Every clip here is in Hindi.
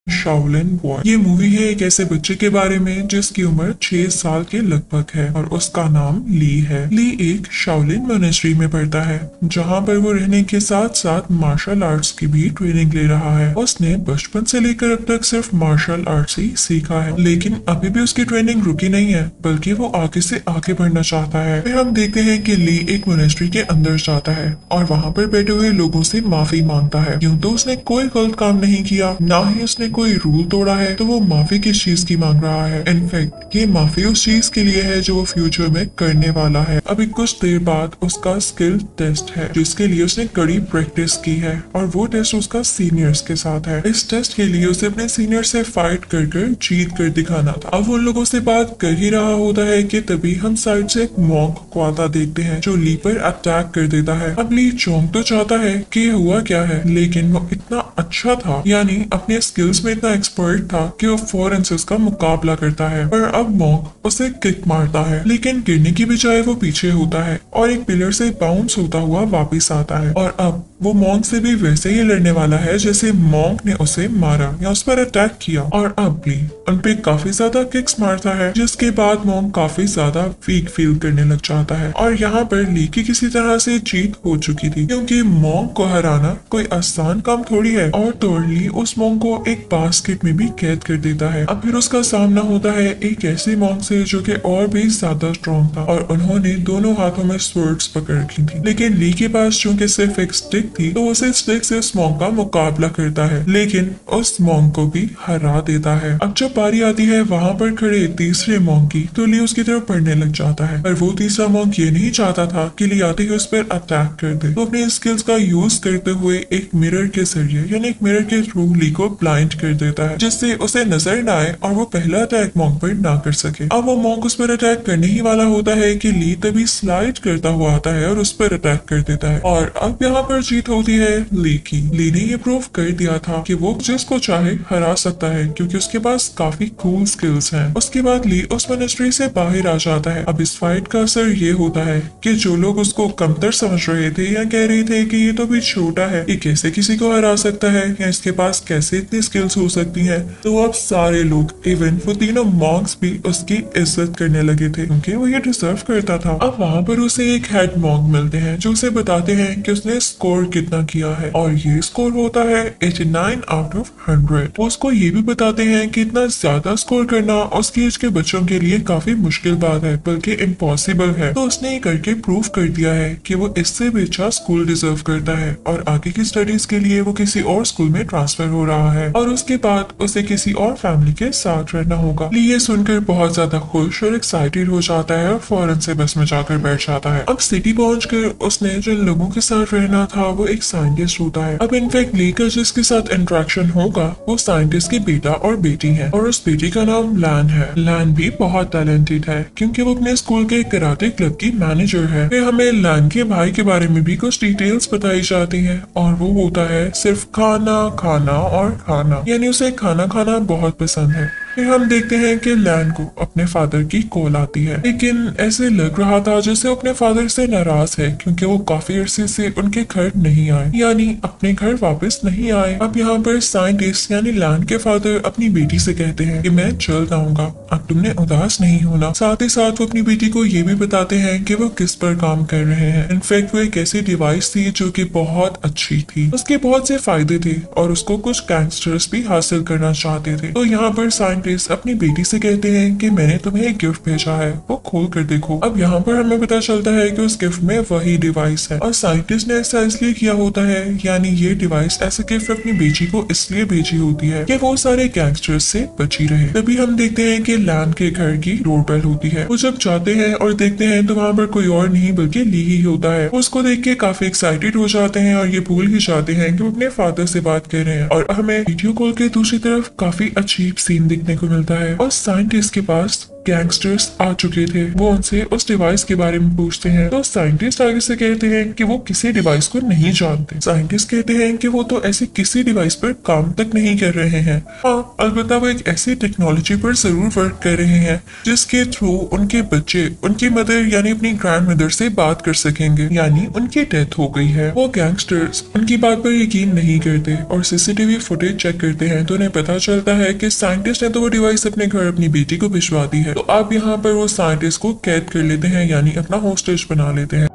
Shaolin boy. ये मूवी है एक ऐसे बच्चे के बारे में जिसकी उम्र 6 साल के लगभग है और उसका नाम ली है। ली एक शाओलिन मोनेस्ट्री में पढ़ता है जहाँ पर वो रहने के साथ साथ मार्शल आर्ट्स की भी ट्रेनिंग ले रहा है। उसने बचपन से लेकर अब तक सिर्फ मार्शल आर्ट्स ही सीखा है, लेकिन अभी भी उसकी ट्रेनिंग रुकी नहीं है, बल्कि वो आगे से आगे बढ़ना चाहता है। फिर हम देखते हैं कि ली एक मोनेस्ट्री के अंदर जाता है और वहाँ पर बैठे हुए लोगों से माफी मांगता है। यूं तो उसने कोई गलत काम नहीं किया, ना ही उसने कोई रूल तोड़ा है, तो वो माफी किस चीज की मांग रहा है। इनफैक्ट ये माफी उस चीज के लिए है जो वो फ्यूचर में करने वाला है। अभी कुछ देर बाद उसका स्किल टेस्ट है जिसके लिए उसने कड़ी प्रैक्टिस की है और वो टेस्ट उसका सीनियर्स के साथ है। इस टेस्ट के लिए उसे अपने सीनियर से फाइट कर जीत कर दिखाना था। अब उन लोगों से बात कर ही रहा होता है कि तभी हम साइड से एक मॉन्क को आता देखते हैं जो ली पर अटैक कर देता है। अब ली चौंक तो चाहता है कि ये हुआ क्या है, लेकिन वो इतना अच्छा था, यानी अपने स्किल्स में इतना एक्सपर्ट था कि वो फौरन से उसका मुकाबला करता है। पर अब मॉन्क उसे किक मारता है, लेकिन गिरने की बजाय वो पीछे होता है और एक पिलर से बाउंस होता हुआ वापस आता है और अब वो मॉन्क से भी वैसे ही लड़ने वाला है जैसे मॉन्क ने उसे मारा या उस पर अटैक किया। और अब ली उन पे काफी ज्यादा किक्स मारता है, जिसके बाद मॉन्क काफी ज्यादा वीक फील करने लग जाता है। और यहाँ पर ली की किसी तरह से जीत हो चुकी थी, क्योंकि मॉन्क को हराना कोई आसान काम थोड़ी है। और तो ली उस मॉन्क को एक बास्केट में भी कैद कर देता है। अब फिर उसका सामना होता है एक ऐसे मॉन्क से जो कि और भी ज्यादा स्ट्रॉन्ग था और उन्होंने दोनों हाथों में स्वर्ड्स पकड़ रखी थी। लेकिन ली के पास चूंकि सिर्फ एक स्टिक थी, तो उसे स्टिक से उस मॉन्क का मुकाबला करता है, लेकिन उस मॉन्क को भी हरा देता है। अब जब बारी आती है वहाँ पर खड़े तीसरे मॉन्क की, तो ली उसकी तरफ बढ़ने लग जाता है। पर वो तीसरा मॉन्क ये नहीं चाहता था कि ली आते ही उस पर अटैक कर दे, तो अपने स्किल्स का यूज करते हुए एक मिरर के जरिए यानी एक मिरर के थ्रू ली को ब्लाइंड कर देता है, जिससे उसे नजर न आए और वो पहला अटैक मॉन्क पर ना कर सके। अब वो मॉन्क उस पर अटैक करने ही वाला होता है कि ली तभी स्लाइड करता हुआ आता है और उस पर अटैक कर देता है। और अब यहाँ पर जीत होती है ली की। ली ने ये प्रूव कर दिया था कि वो जिसको चाहे हरा सकता है, क्योंकि उसके पास काफी कूल स्किल्स हैं। उसके बाद ली उस मिनिस्ट्री से बाहर आ जाता है। अब इस फाइट का असर ये होता है कि जो लोग उसको कमतर समझ रहे थे या कह रहे थे कि ये तो भी छोटा है, ये कैसे किसी को हरा सकता है या इसके पास कैसे इतनी स्किल्स हो सकती हैं, तो अब सारे लोग इवन वो तीनों मॉन्क्स भी उसकी इज्जत करने लगे थे, क्योंकि वो ये डिजर्व करता था। अब वहाँ पर उसे एक हेड मॉन्क मिलते हैं जो उसे बताते हैं कि उसने स्कोर कितना किया है और ये स्कोर होता है 89 आउट ऑफ 100। वो उसको ये भी बताते हैं कि इतना ज्यादा स्कोर करना उसकी एज के बच्चों के लिए काफी मुश्किल बात है, बल्कि इम्पॉसिबल है। तो उसने ये करके प्रूव कर दिया है कि वो इससे भी अच्छा स्कूल डिजर्व करता है और आगे की स्टडीज के लिए वो किसी और स्कूल में ट्रांसफर हो रहा है और उसके बाद उसे किसी और फैमिली के साथ रहना होगा। ली ये सुनकर बहुत ज्यादा खुश और एक्साइटेड हो जाता है और फौरन से बस में जाकर बैठ जाता है। अब सिटी पहुंचकर उसने जिन लोगों के साथ रहना था वो एक साइंटिस्ट होता है। अब इनफैक्ट ली का जिसके साथ इंटरेक्शन होगा वो साइंटिस्ट की बेटा और बेटी है और उस बेटी का नाम लैन है। लैन भी बहुत टैलेंटेड है क्योंकि वो अपने स्कूल के कराटे क्लब की मैनेजर है। फिर हमें लैन के भाई के बारे में भी कुछ डिटेल्स बताई जाती हैं और वो होता है सिर्फ खाना खाना और खाना, यानी उसे खाना खाना बहुत पसंद है। फिर हम देखते हैं कि लैन को अपने फादर की कॉल आती है, लेकिन ऐसे लग रहा था जैसे वो अपने फादर से नाराज है क्योंकि वो काफी अरसे से उनके घर नहीं आए, यानी अपने घर वापस नहीं आए। अब यहाँ पर साइंटिस्ट यानी लैन के फादर अपनी बेटी से कहते हैं कि मैं जल्द आऊंगा, अब तुमने उदास नहीं होना। साथ ही साथ वो अपनी बेटी को ये भी बताते हैं कि वो किस पर काम कर रहे हैं। इनफैक्ट वो एक ऐसी डिवाइस थी जो कि बहुत अच्छी थी, उसके बहुत से फायदे थे और उसको कुछ गैंगस्टर्स भी हासिल करना चाहते थे। तो यहाँ पर अपनी बेटी से कहते हैं कि मैंने तुम्हें एक गिफ्ट भेजा है, वो खोल कर देखो। अब यहाँ पर हमें पता चलता है कि उस गिफ्ट में वही डिवाइस है और साइंटिस्ट ने ऐसा इसलिए किया होता है, यानी ये डिवाइस ऐसे गिफ्ट अपनी बेटी को इसलिए भेजी होती है कि वो सारे गैंगस्टर्स से बची रहे। तभी हम देखते हैं कि लैन के घर की डोरबेल होती है। वो जब जाते हैं और देखते हैं तो वहाँ पर कोई और नहीं बल्कि ली ही होता है। वो उसको देख के काफी एक्साइटेड हो जाते हैं और ये भूल ही जाते हैं कि वो अपने फादर से बात कर रहे हैं और हमें वीडियो कॉल के दूसरी तरफ काफी अजीब सीन दिखने को मिलता है और साइंटिस्ट के पास गैंगस्टर्स आ चुके थे। वो उनसे उस डिवाइस के बारे में पूछते हैं तो साइंटिस्ट आगे से कहते हैं कि वो किसी डिवाइस को नहीं जानते। साइंटिस्ट कहते हैं कि वो तो ऐसे किसी डिवाइस पर काम तक नहीं कर रहे हैं। हाँ, अलबत्ता वो एक ऐसी टेक्नोलॉजी पर जरूर वर्क कर रहे हैं जिसके थ्रू उनके बच्चे उनकी मदर यानी अपनी ग्रैंड मदर से बात कर सकेंगे, यानी उनकी डेथ हो गई है। वो गैंगस्टर्स उनकी बात पर यकीन नहीं करते और सीसीटीवी फुटेज चेक करते हैं तो उन्हें पता चलता है कि साइंटिस्ट ने तो वो डिवाइस अपने घर अपनी बेटी को भिजवा दी है। तो अब यहाँ पर वो साइंटिस्ट को कैद कर लेते हैं, यानी अपना होस्टेज बना लेते हैं।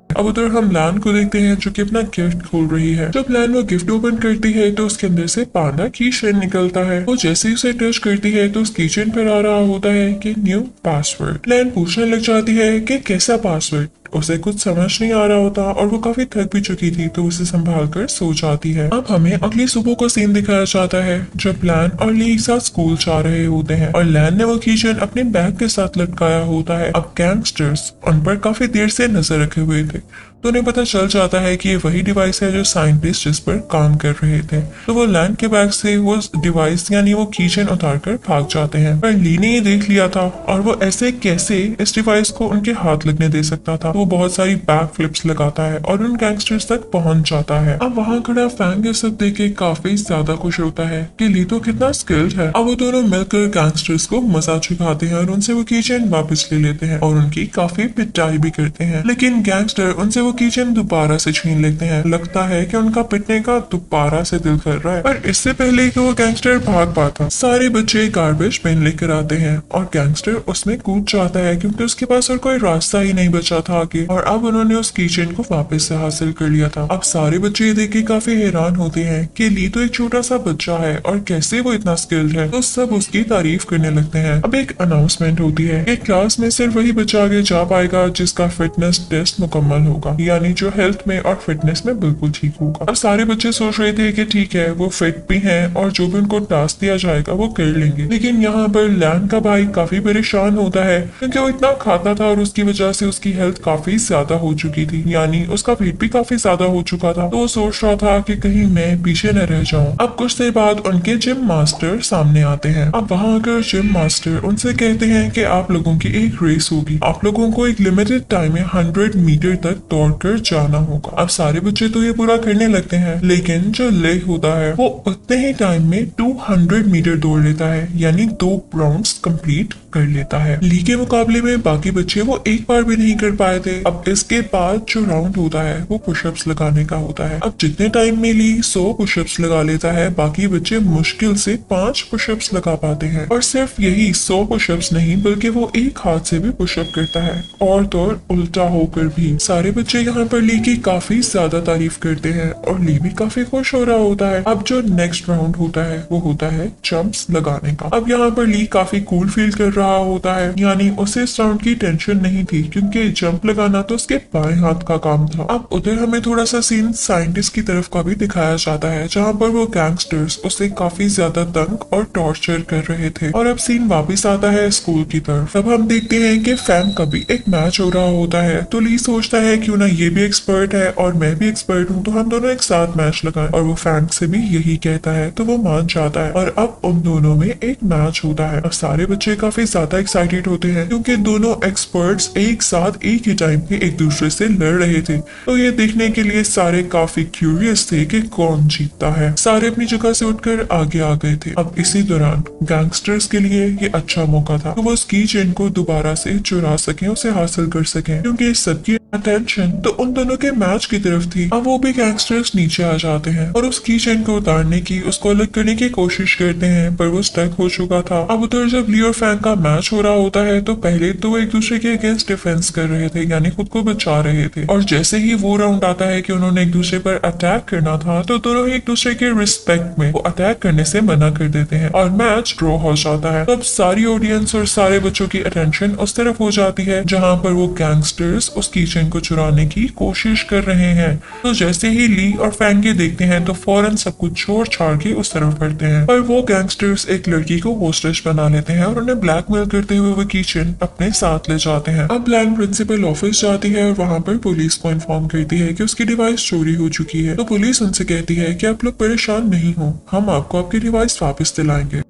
अब उधर हम लैन को देखते हैं जो कि अपना गिफ्ट खोल रही है। जब लैन वो गिफ्ट ओपन करती है तो उसके अंदर से पांडा की चेन निकलता है। वो जैसे ही उसे टच करती है तो उस की चेन पर आ रहा होता है कि न्यू पासवर्ड। लैन पूछने लग जाती है कि कैसा पासवर्ड। उसे कुछ समझ नहीं आ रहा होता और वो काफी थक भी चुकी थी तो उसे संभाल कर सो जाती है। अब हमें अगली सुबह को सीन दिखाया जाता है जब लैन और ली एक साथ स्कूल जा रहे होते हैं और लैन ने वो कीचेन अपने बैग के साथ लटकाया होता है। अब गैंगस्टर्स उन पर काफी देर से नजर रखे हुए थे तो उन्हें पता चल जाता है कि ये वही डिवाइस है जो साइंटिस्ट जिस पर काम कर रहे थे। तो वो लैन के बैग से वो डिवाइस यानी वो कीचेन उतार कर भाग जाते हैं, पर ली ने ये देख लिया था और वो ऐसे कैसे इस डिवाइस को उनके हाथ लगने दे सकता था। वो बहुत सारी बैक फ्लिप्स लगाता है और उन गैंगस्टर्स तक पहुंच जाता है। अब वहां खड़ा फैंग ये सब देख के काफी ज्यादा खुश होता है कि ली तो कितना स्किल्ड है। अब वो दोनों मिलकर गैंगस्टर्स को मजा चुकाते हैं और उनसे वो कीचेन वापस ले लेते हैं और उनकी काफी पिटाई भी करते हैं, लेकिन गैंगस्टर उनसे वो कीचेन दोबारा से छीन लेते हैं। लगता है कि उनका पिटने का दोबारा से दिल कर रहा है, पर इससे पहले कि वो गैंगस्टर भाग पाता सारे बच्चे गार्बेज बिन लेकर आते हैं और गैंगस्टर उसमें कूद जाता है क्योंकि उसके पास और कोई रास्ता ही नहीं बचा था आगे, और अब उन्होंने उस कीचेन को वापस से हासिल कर लिया था। अब सारे बच्चे ये देख के काफी हैरान होते हैं कि ली तो एक छोटा सा बच्चा है और कैसे वो इतना स्किल्ड है, तो सब उसकी तारीफ करने लगते हैं। अब एक अनाउंसमेंट होती है कि क्लास में सिर्फ वही बच्चा आगे जा पाएगा जिसका फिटनेस टेस्ट मुकम्मल होगा, यानी जो हेल्थ में और फिटनेस में बिल्कुल ठीक होगा। अब सारे बच्चे सोच रहे थे कि ठीक है वो फिट भी हैं और जो भी उनको टास्क दिया जाएगा वो कर लेंगे, लेकिन यहाँ पर लैन का भाई काफी परेशान होता है क्योंकि वो इतना खाता था और उसकी वजह से उसकी हेल्थ काफी ज्यादा हो चुकी थी, यानी उसका वेट भी काफी ज्यादा हो चुका था। तो वो सोच रहा था कि कहीं मैं पीछे न रह जाऊं। अब कुछ देर बाद उनके जिम मास्टर सामने आते हैं। अब वहां आकर जिम मास्टर उनसे कहते हैं कि आप लोगों की एक रेस होगी, आप लोगों को एक लिमिटेड टाइम में 100 मीटर तक दौड़ कर जाना होगा। अब सारे बच्चे तो ये पूरा करने लगते हैं, लेकिन जो ले होता है वो उतने ही टाइम में 200 मीटर दौड़ लेता है, यानी 2 राउंड्स कंप्लीट कर लेता है। ली के मुकाबले में बाकी बच्चे वो एक बार भी नहीं कर पाए थे। अब इसके बाद जो राउंड होता है वो पुशअप्स लगाने का होता है। अब जितने टाइम में ली 100 पुशअप्स लगा लेता है, बाकी बच्चे मुश्किल से 5 पुशअप्स लगा पाते हैं। और सिर्फ यही 100 पुशअप्स नहीं बल्कि वो एक हाथ से भी पुशअप करता है और तो उल्टा होकर भी। सारे बच्चे यहाँ पर ली की काफी ज्यादा तारीफ करते हैं और ली भी काफी खुश हो रहा होता है। अब जो नेक्स्ट राउंड होता है वो होता है जंप्स लगाने का। अब यहाँ पर ली काफी कूल फील कर रहा होता है, यानी उसे इस राउंड की टेंशन नहीं थी क्योंकि जंप लगाना तो उसके बाएं हाथ का काम था। अब उधर हमें थोड़ा सा सीन साइंटिस्ट की तरफ का भी दिखाया जाता है जहाँ पर वो गैंगस्टर्स उसे काफी ज्यादा तंग और टॉर्चर कर रहे थे। और अब सीन वापिस आता है स्कूल की तरफ। अब हम देखते हैं कि फैंग का भी एक मैच हो रहा होता है, तो ली सोचता है क्यों ना ये भी एक्सपर्ट है और मैं भी एक्सपर्ट हूँ, तो हम दोनों एक साथ मैच लगाएं। और वो फैंग से भी यही कहता है तो वो मान जाता है और अब उन दोनों में एक मैच होता है। अब सारे बच्चे काफी ज्यादा एक्साइटेड होते हैं क्योंकि दोनों एक्सपर्ट्स एक साथ एक ही टाइम पे एक दूसरे से लड़ रहे थे, तो ये देखने के लिए सारे काफी क्यूरियस थे कि कौन जीतता है। सारे अपनी जगह से उठकर आगे आ गए थे। अब इसी दौरान गैंगस्टर्स के लिए ये अच्छा मौका था तो वो उसकी चेन को दोबारा से चुरा सके, उसे हासिल कर सके, क्योंकि सबकी अटेंशन तो उन दोनों के मैच की तरफ थी। अब वो भी गैंगस्टर्स नीचे आ जाते हैं और उस की चेन को उतारने की, उसको अलग करने की कोशिश करते हैं, पर वो स्टक हो चुका था। अब उधर जब ली और फैंग का मैच हो रहा होता है तो पहले तो वो एक दूसरे के अगेंस्ट डिफेंस कर रहे थे, यानी खुद को बचा रहे थे, और जैसे ही वो राउंड आता है कि उन्होंने एक दूसरे पर अटैक करना था तो दोनों एक दूसरे के रिस्पेक्ट में वो अटैक करने से मना कर देते हैं और मैच ड्रॉ हो जाता है। तब सारी ऑडियंस और सारे बच्चों की अटेंशन उस तरफ हो जाती है जहाँ पर वो गैंगस्टर्स उस कीचेन को चुराने की कोशिश कर रहे हैं। तो जैसे ही ली और फैंग ये देखते हैं तो फौरन सब कुछ छोड़ छाड़ के उस तरफ बढ़ते हैं, पर वो गैंगस्टर्स एक लड़की को होस्टेज बना लेते हैं और उन्हें ब्लैकमेल करते हुए वो कीचेन अपने साथ ले जाते हैं। अब लैन प्रिंसिपल ऑफिस जाती है और वहाँ पर पुलिस को इन्फॉर्म करती है कि उसकी डिवाइस चोरी हो चुकी है। तो पुलिस उनसे कहती है कि आप लोग परेशान नहीं हो, हम आपको आपकी डिवाइस वापस दिलाएंगे।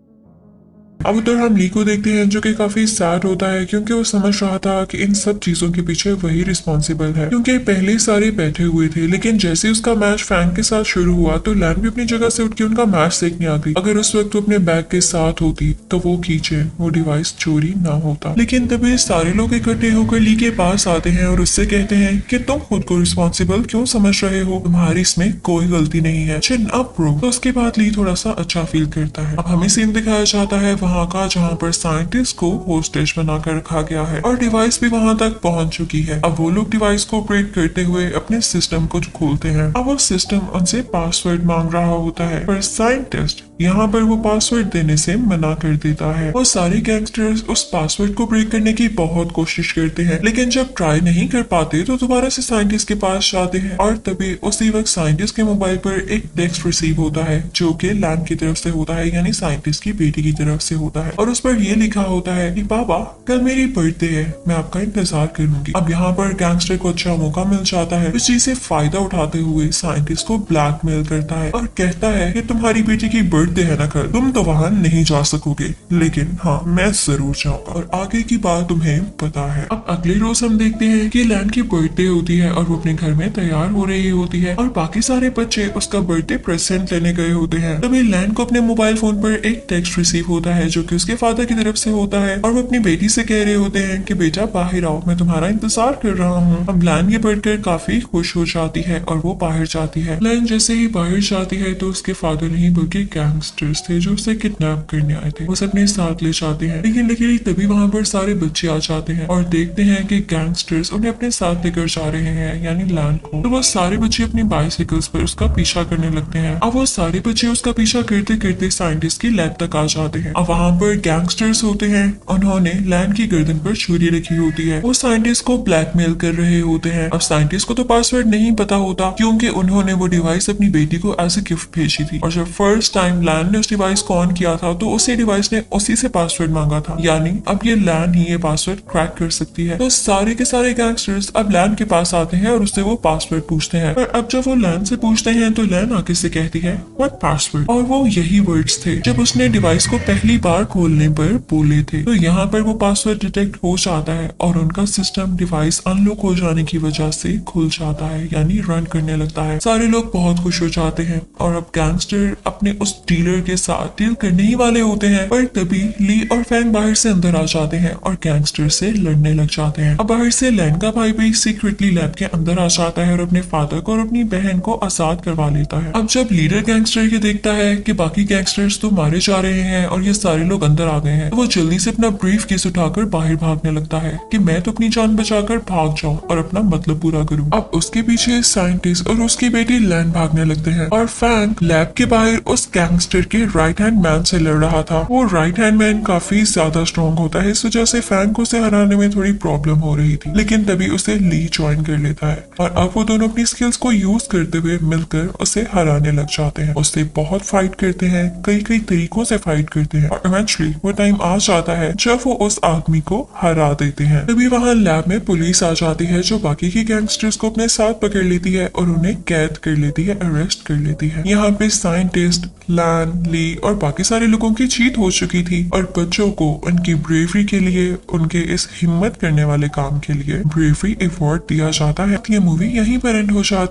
अब उधर हम ली को देखते हैं जो कि काफी सैड होता है क्योंकि वो समझ रहा था कि इन सब चीजों के पीछे वही रिस्पॉन्सिबल है, क्योंकि पहले सारे बैठे हुए थे लेकिन जैसे उसका मैच फैंग के साथ शुरू हुआ तो लैन भी अपनी जगह से उठ के उनका मैच देखने आ गई। अगर उस वक्त वो अपने बैग के साथ होती तो वो कीचेन, वो डिवाइस चोरी ना होता। लेकिन तभी सारे लोग इकट्ठे होकर ली के पास आते हैं और उससे कहते हैं कि तुम खुद को रिस्पॉन्सिबल क्यों समझ रहे हो, तुम्हारी इसमें कोई गलती नहीं है, चिन अप ब्रो। तो उसके बाद ली थोड़ा सा अच्छा फील करता है। अब हमें सीन दिखाया जाता है वहाँ का जहाँ पर साइंटिस्ट को होस्टेज बनाकर रखा गया है और डिवाइस भी वहाँ तक पहुँच चुकी है। अब वो लोग डिवाइस को ऑपरेट करते हुए अपने सिस्टम को खोलते हैं। अब वो सिस्टम उनसे पासवर्ड मांग रहा होता है पर साइंटिस्ट यहाँ पर वो पासवर्ड देने से मना कर देता है। वो सारे गैंगस्टर्स उस पासवर्ड को ब्रेक करने की बहुत कोशिश करते हैं लेकिन जब ट्राई नहीं कर पाते तो दोबारा से साइंटिस्ट के पास जाते हैं और तभी उसी वक्त साइंटिस्ट के मोबाइल पर एक टेक्स्ट रिसीव होता है जो कि लैन की तरफ से होता है, यानी साइंटिस्ट की बेटी की तरफ से होता है और उस पर ये लिखा होता है कि पापा कल मेरी बर्थडे है, मैं आपका इंतजार करूंगी। अब यहाँ पर गैंगस्टर को अच्छा मौका मिल जाता है। इस चीज से फायदा उठाते हुए साइंटिस्ट को ब्लैकमेल करता है और कहता है कि तुम्हारी बेटी की बर्थडे है ना कल, तुम तो वहाँ नहीं जा सकोगे लेकिन हाँ मैं जरूर जाऊंगा और आगे की बात तुम्हें पता है। अब अगले रोज हम देखते हैं कि लैन की बर्थडे होती है और वो अपने घर में तैयार हो रही होती है और बाकी सारे बच्चे उसका बर्थडे प्रेजेंट लेने गए होते हैं। तभी लैन को अपने मोबाइल फोन पर एक टेक्स्ट रिसीव होता है जो कि उसके फादर की तरफ से होता है और वो अपनी बेटी से कह रहे होते हैं कि बेटा बाहर आओ, मैं तुम्हारा इंतजार कर रहा हूँ। अब लैन ये पढ़कर काफी खुश हो जाती है और वो बाहर जाती है। लैन जैसे ही बाहर जाती है तो उसके फादर नहीं बल्कि गैंगस्टर्स थे जो उसे किडनैप करने आए थे, उसे अपने साथ ले जाते हैं। लेकिन तभी वहाँ पर सारे बच्चे आ जाते हैं और देखते हैं कि गैंगस्टर्स उन्हें अपने साथ लेकर जा रहे हैं, यानी लैन को। तो वो सारे बच्चे अपनी बाइसिकल्स पर उसका पीछा करने लगते हैं। अब वो सारे बच्चे उसका पीछा करते करते साइंटिस्ट की लैब तक आ जाते हैं। अब वहाँ पर गैंगस्टर्स होते हैं, उन्होंने लैन की गर्दन पर छुरी रखी होती है। वो साइंटिस्ट को ब्लैकमेल कर रहे होते हैं। अब साइंटिस्ट को तो पासवर्ड नहीं पता होता क्योंकि उन्होंने वो डिवाइस अपनी बेटी को एज ए गिफ्ट भेजी थी और जब फर्स्ट टाइम लैन ने उस डिवाइस को ऑन किया था तो उसी डिवाइस ने उसी से पासवर्ड मांगा था, यानी अब ये लैन ही ये पासवर्ड क्रैक कर सकती है। तो सारे के सारे गैंगस्टर्स अब लैन के पास आते हैं और उससे वो पासवर्ड पूछते हैं। पर अब जब वो लैन से पूछते हैं तो लैन आगे से कहती है व्हाट पासवर्ड, और वो यही वर्ड्स थे जब उसने डिवाइस को पहली बार खोलने पर बोले थे। तो यहाँ पर वो पासवर्ड डिटेक्ट हो जाता है और उनका सिस्टम डिवाइस अनलॉक हो जाने की वजह से खुल जाता है, यानी रन करने लगता है। सारे लोग बहुत खुश हो जाते हैं और अब गैंगस्टर अपने उस डीलर के साथ डील करने ही वाले होते हैं। पर तभी ली और फैंग बाहर से अंदर आ जाते हैं और गैंगस्टर से लड़ने लग जाते हैं। अब बाहर से लैन का भाई भी सीक्रेटली लैब के अंदर आ जाता है और अपने फादर को और अपनी बहन को आजाद करवा लेता है। अब जब लीडर गैंगस्टर ये देखता है कि बाकी गैंगस्टर्स तो मारे जा रहे हैं और ये सारे लोग अंदर आ गए हैं तो वो जल्दी से अपना ब्रीफ केस उठाकर बाहर भागने लगता है कि मैं तो अपनी जान बचाकर भाग जाऊं और अपना मतलब पूरा करूं। अब उसके पीछे साइंटिस्ट और उसकी बेटी लैन भागने लगते हैं और फैंग लैब के बाहर उस गैंगस्टर के राइट हैंड मैन से लड़ रहा था। वो राइट हैंड मैन काफी ज्यादा स्ट्रॉन्ग होता है, इस वजह से फैंग को उसे हराने में थोड़ी प्रॉब्लम हो रही थी, लेकिन तभी उसे ली ज्वाइन कर लेता है और अब वो दोनों अपनी स्किल्स को यूज करते हुए मिलकर उसे हराने लग जाते हैं। उससे बहुत फाइट करते हैं, कई कई तरीकों से फाइट करते हैं और इवेंचुअली वो टाइम आ जाता है जब वो उस आदमी को हरा देते हैं। तभी वहाँ लैब में पुलिस आ जाती है जो बाकी की गैंगस्टर्स को अपने साथ पकड़ लेती है और उन्हें कैद कर लेती है, अरेस्ट कर लेती है। यहाँ पे साइंटिस्ट, लैन, ली और बाकी सारे लोगों की जीत हो चुकी थी और बच्चों को उनकी ब्रेवरी के लिए, उनके इस हिम्मत करने वाले काम के लिए ब्रेवरी अवार्ड दिया जाता है। ये मूवी यहीं पर एंड हो जाती है।